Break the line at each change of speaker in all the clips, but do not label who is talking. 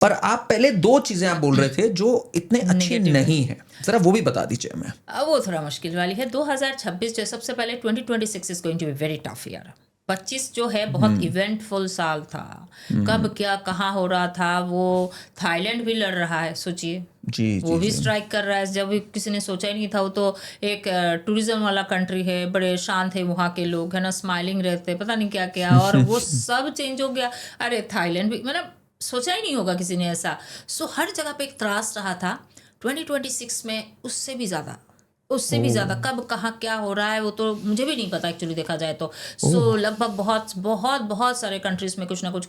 पर आप पहले 2 चीज़ें आप बोल रहे थे जो इतने अच्छी
Negative है।
नहीं है, ज़रा वो भी बता दीजिए हमें।
वो थोड़ा मुश्किल वाली है। 2026 जो सबसे पहले 2026 is going to be very tough year. 25 जो है बहुत इवेंटफुल साल था। कब क्या कहाँ हो रहा था, वो थाईलैंड भी लड़ रहा है, सोचिए।
जी,
वो
जी,
भी
जी।
स्ट्राइक कर रहा है, जब किसी ने सोचा ही नहीं था। वो तो एक टूरिज्म वाला कंट्री है, बड़े शांत है वहाँ के लोग, है ना, स्माइलिंग रहते, पता नहीं क्या क्या, और वो सब चेंज हो गया। अरे थाईलैंड भी, मतलब सोचा ही नहीं होगा किसी ने ऐसा। सो हर जगह पे एक त्रास रहा था। 2026 में उससे भी ज़्यादा कब कहाँ क्या हो रहा है वो तो मुझे भी नहीं पता एक्चुअली, देखा जाए तो। सो लगभग बहुत बहुत बहुत सारे कंट्रीज़ में कुछ ना कुछ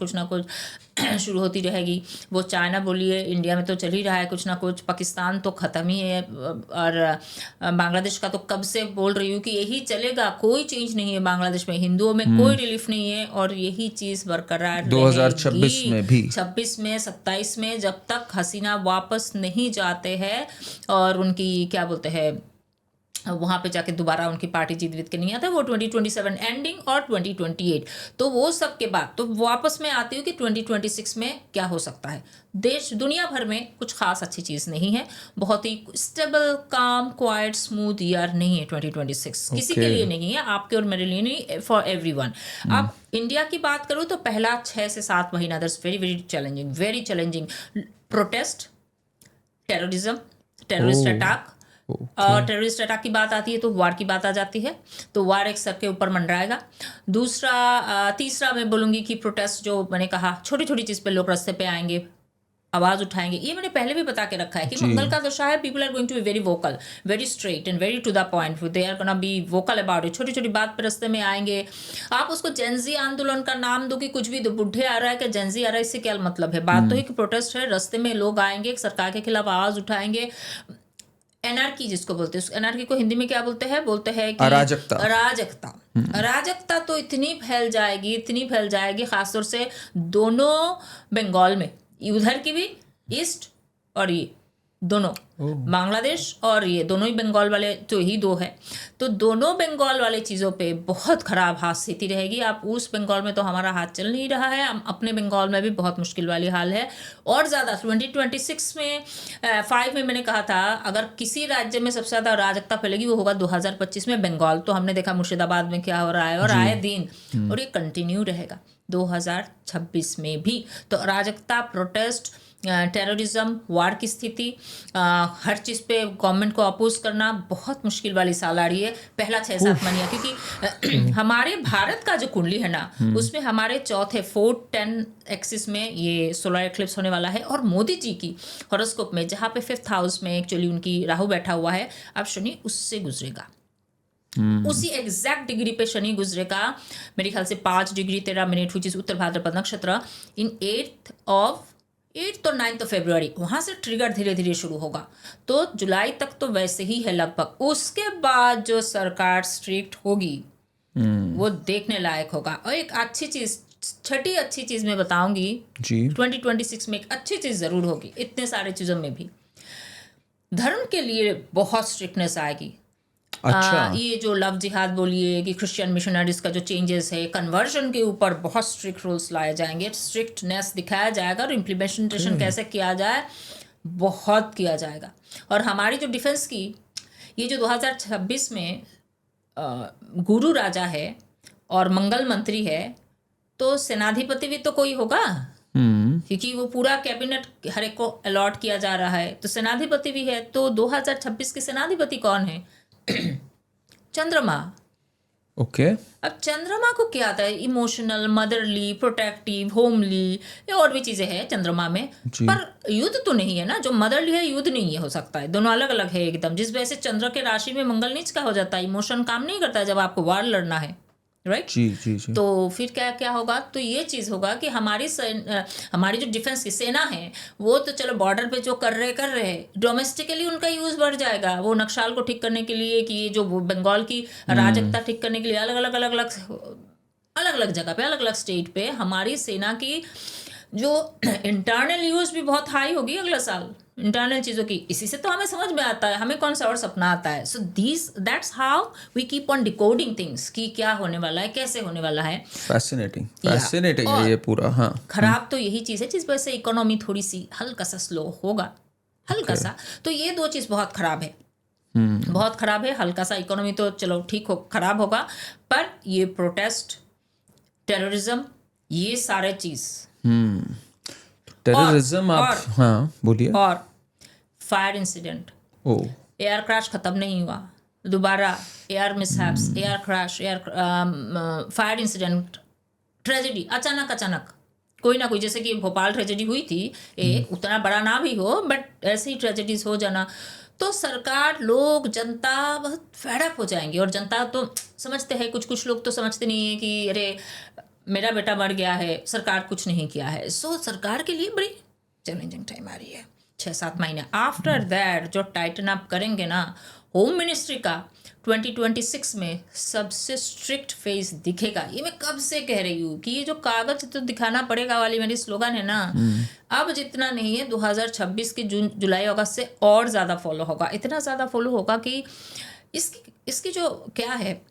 शुरू होती रहेगी। वो चाइना बोलिए, इंडिया में तो चल ही रहा है कुछ ना कुछ, पाकिस्तान तो ख़त्म ही है, और बांग्लादेश का तो कब से बोल रही हूँ कि यही चलेगा, कोई चेंज नहीं है बांग्लादेश में, हिंदुओं में कोई रिलीफ नहीं है, और यही चीज़ बरकरार
2026
रहेगी
में भी।
26 में 27 में, जब तक हसीना वापस नहीं जाते हैं और उनकी क्या बोलते हैं वहाँ पे जाके दोबारा उनकी पार्टी जीत के नहीं आता, वो 2027 एंडिंग और 2028, तो वो सब के बाद तो वापस में आती हूँ कि 2026 में क्या हो सकता है। देश दुनिया भर में कुछ खास अच्छी चीज़ नहीं है, बहुत ही स्टेबल काम क्वाइट स्मूथ ईयर नहीं है 2026, किसी के लिए नहीं है, आपके और मेरे लिए नहीं, फॉर एवरीवन। अब इंडिया की बाट करूँ तो पहला 6 से 7 महीना that's very challenging. Protest, terrorism, terrorist attack, और टेररिस्ट अटैक की बात आती है तो वार की बात आ जाती है, तो वार एक सर के ऊपर मंडराएगा। तीसरा मैं बोलूँगी कि प्रोटेस्ट, जो मैंने कहा छोटी छोटी चीज़ पे लोग रास्ते पे आएंगे, आवाज़ उठाएंगे, ये मैंने पहले भी बता के रखा है कि मंगल का दशा है, people are going to be very vocal, very straight and very to the point, they are gonna be vocal about it, छोटी छोटी बात पे रास्ते में आएंगे। आप उसको जेंजी आंदोलन का नाम दो कि कुछ भी दो, बुढ़े आ रहा है कि जेंजी आ रहा है, इससे क्या मतलब है, बात तो है कि प्रोटेस्ट है, रास्ते में लोग आएंगे, सरकार के खिलाफ आवाज़ उठाएंगे। एनआरकी जिसको बोलते हैं, एनआरकी को हिंदी में क्या बोलते हैं कि अराजकता तो इतनी फैल जाएगी खासतौर से दोनों बंगाल में, उधर की भी ईस्ट और ये दोनों, बांग्लादेश और ये दोनों ही बंगाल वाले, तो ही दो है, तो दोनों बंगाल वाले चीज़ों पे बहुत ख़राब हाथ स्थिति रहेगी। आप उस बंगाल में तो हमारा हाथ चल नहीं रहा है, हम अपने बंगाल में भी बहुत मुश्किल वाली हाल है। और ज़्यादा 2026 में 5 में मैंने कहा था, अगर किसी राज्य में सबसे ज़्यादा अराजकता फैलेगी वो होगा 2025 में बंगाल। तो हमने देखा मुर्शिदाबाद में क्या हो रहा है, और आए दिन, और ये कंटिन्यू रहेगा 2026 में भी। तो अराजकता, प्रोटेस्ट, टेररिज्म, वार की स्थिति, हर चीज़ पे गवर्नमेंट को अपोज करना, बहुत मुश्किल वाली साल आ रही है पहला 6-7 महीना, क्योंकि हमारे भारत का जो कुंडली है ना, उसमें हमारे चौथे 4-10 एक्सिस में ये सोलर एक्लिप्स होने वाला है, और मोदी जी की हॉरोस्कोप में जहाँ पे 5th हाउस में एक्चुअली उनकी राहु बैठा हुआ है, अब शनि उससे गुजरेगा, उसी एग्जैक्ट डिग्री पे शनि गुजरेगा, मेरे ख्याल से 5 डिग्री 13 मिनट, विच इज उत्तर भाद्रपद नक्षत्र, इन 8th और 9th फरवरी, वहाँ से ट्रिगर धीरे धीरे शुरू होगा। तो जुलाई तक तो वैसे ही है लगभग, उसके बाद जो सरकार स्ट्रिक्ट होगी वो देखने लायक होगा। और एक अच्छी चीज़, छठी अच्छी चीज़ मैं बताऊंगी जी, 2026 में एक अच्छी चीज़ ज़रूर होगी, इतने सारे चीज़ों में भी धर्म के लिए बहुत स्ट्रिक्टनेस आएगी। अच्छा। ये जो लव जिहाद बोलिए कि क्रिश्चियन मिशनरीज का जो चेंजेस है, कन्वर्जन के ऊपर बहुत स्ट्रिक्ट रूल्स लाए जाएंगे, स्ट्रिक्टनेस दिखाया जाएगा, और इम्प्लीमेंटेशन कैसे किया जाए बहुत किया जाएगा। और हमारी जो डिफेंस की, ये जो 2026 में गुरु राजा है और मंगल मंत्री है, तो सेनाधिपति भी तो कोई होगा, क्योंकि वो पूरा कैबिनेट हर एक को अलॉट किया जा रहा है, तो सेनाधिपति भी है। तो 2026 के सेनाधिपति कौन है? चंद्रमा। ओके। अब चंद्रमा को क्या आता है? इमोशनल, मदरली, प्रोटेक्टिव, होमली, ये और भी चीजें हैं चंद्रमा में, पर युद्ध तो नहीं है ना। जो मदरली है युद्ध नहीं है, हो सकता है, दोनों अलग अलग है एकदम। जिस वजह से चंद्र के राशि में मंगल नीच का हो जाता है, इमोशन काम नहीं करता है जब आपको वार लड़ना है, राइट? जी। तो फिर क्या होगा? तो ये चीज़ होगा कि हमारी जो डिफेंस की सेना है, वो तो चलो बॉर्डर पे जो कर रहे डोमेस्टिकली उनका यूज़ बढ़ जाएगा, वो नक्सल को ठीक करने के लिए, कि ये जो बंगाल की अराजकता ठीक करने के लिए अलग अलग जगह पे, अलग अलग स्टेट पे हमारी सेना की जो इंटरनल यूज भी बहुत हाई होगी अगले साल इंटरनल चीज़ों की, इसी से तो हमें समझ में आता है, हमें कौन सा और सपना आता है. So that's how we keep on decoding things कि क्या होने वाला है, कैसे होने वाला है.
fascinating
और
है ये पूरा. हाँ,
खराब तो यही चीज़ है जिस वजह से इकोनॉमी थोड़ी सी हल्का सा स्लो होगा, हल्का सा. तो ये दो चीज़ बहुत खराब है, बहुत खराब है. हल्का सा इकोनॉमी तो चलो ठीक हो, खराब होगा, पर ये प्रोटेस्ट, टेररिज्म, ये सारे चीज़
टेररिज्म आप हाँ बोलिए.
और फायर इंसिडेंट,
ओ
एयर क्रैश खत्म नहीं हुआ, दोबारा air mishaps, air crash, fire incident, tragedy, अचानक कोई ना कोई, जैसे कि भोपाल ट्रेजेडी हुई थी एक, उतना बड़ा ना भी हो बट ऐसे ही ट्रेजेडीज हो जाना, तो सरकार, लोग, जनता बहुत फेडअप हो जाएंगे. और जनता तो समझते हैं, कुछ लोग तो समझते नहीं है कि अरे मेरा बेटा मर गया है, सरकार कुछ नहीं किया है. सो सरकार के लिए बड़ी चैलेंजिंग टाइम आ रही है 6-7 महीने. आफ्टर दैट जो टाइटन अप करेंगे ना होम मिनिस्ट्री का, 2026 में सबसे स्ट्रिक्ट फेस दिखेगा. ये मैं कब से कह रही हूँ कि ये जो कागज तो दिखाना पड़ेगा वाली मेरी स्लोगन है ना, अब जितना नहीं है 2026 के जून जुलाई अगस्त से और ज़्यादा फॉलो होगा. इतना ज़्यादा फॉलो होगा कि इसकी जो क्या है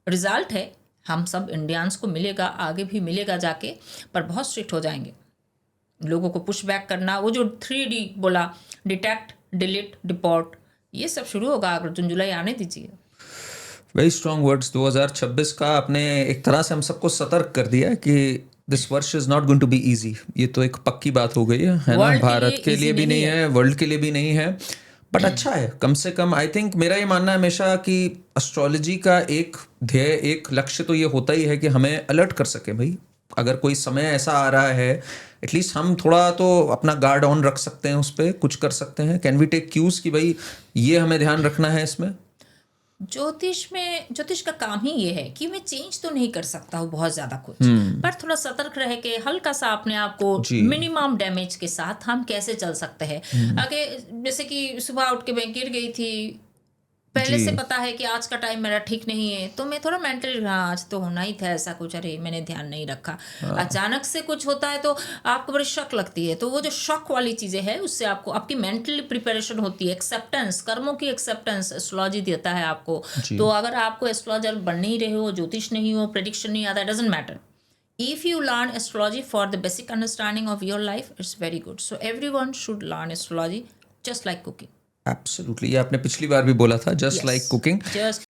रिजल्ट है, हम सब इंडियंस को मिलेगा, आगे भी मिलेगा जाके, पर बहुत स्ट्रिक्ट हो जाएंगे. लोगों को पुश बैक करना, वो जो 3D बोला, डिटेक्ट, डिलीट, डिपोर्ट, ये सब शुरू होगा. अगर जून जुलाई आने दीजिए.
Very strong words. 2026 का आपने एक तरह से हम सबको सतर्क कर दिया कि दिस वर्ष is not going to be easy. ये तो एक पक्की बात हो गई है ना. भारत के लिए भी नहीं है, वर्ल्ड के लिए भी नहीं है, बट अच्छा है कम से कम. आई थिंक मेरा ये मानना है हमेशा कि एस्ट्रोलॉजी का एक ध्येय, एक लक्ष्य तो ये होता ही है कि हमें अलर्ट कर सके. भाई अगर कोई समय ऐसा आ रहा है, एटलीस्ट हम थोड़ा तो अपना गार्ड ऑन रख सकते हैं, उस पर कुछ कर सकते हैं. कैन वी टेक क्यूज कि भाई ये हमें ध्यान रखना है इसमें.
ज्योतिष का काम ही ये है कि मैं चेंज तो नहीं कर सकता हूँ बहुत ज्यादा कुछ, पर थोड़ा सतर्क रह के हल्का सा अपने आप को मिनिमम डैमेज के साथ हम कैसे चल सकते हैं. आगे जैसे कि सुबह उठ के मैं गिर गई थी, पहले से पता है कि आज का टाइम मेरा ठीक नहीं है, तो मैं थोड़ा मेंटली, आज तो होना ही था ऐसा कुछ, अरे मैंने ध्यान नहीं रखा. अचानक से कुछ होता है तो आपको बड़ी शक लगती है, तो वो जो शक वाली चीज़ें हैं उससे आपको आपकी मेंटली प्रिपरेशन होती है. एक्सेप्टेंस, कर्मों की एक्सेप्टेंस एस्ट्रोलॉजी देता है आपको. तो अगर आपको एस्ट्रोलॉजर बन नहीं रहे हो, ज्योतिष नहीं हो, प्रेडिक्शन नहीं आता, doesn't matter. If you learn astrology for the basic understanding of your life, it's very good. So everyone should learn astrology, just like cooking.
Absolutely. ये आपने पिछली बार भी बोला था, जस्ट लाइक कुकिंग.
Just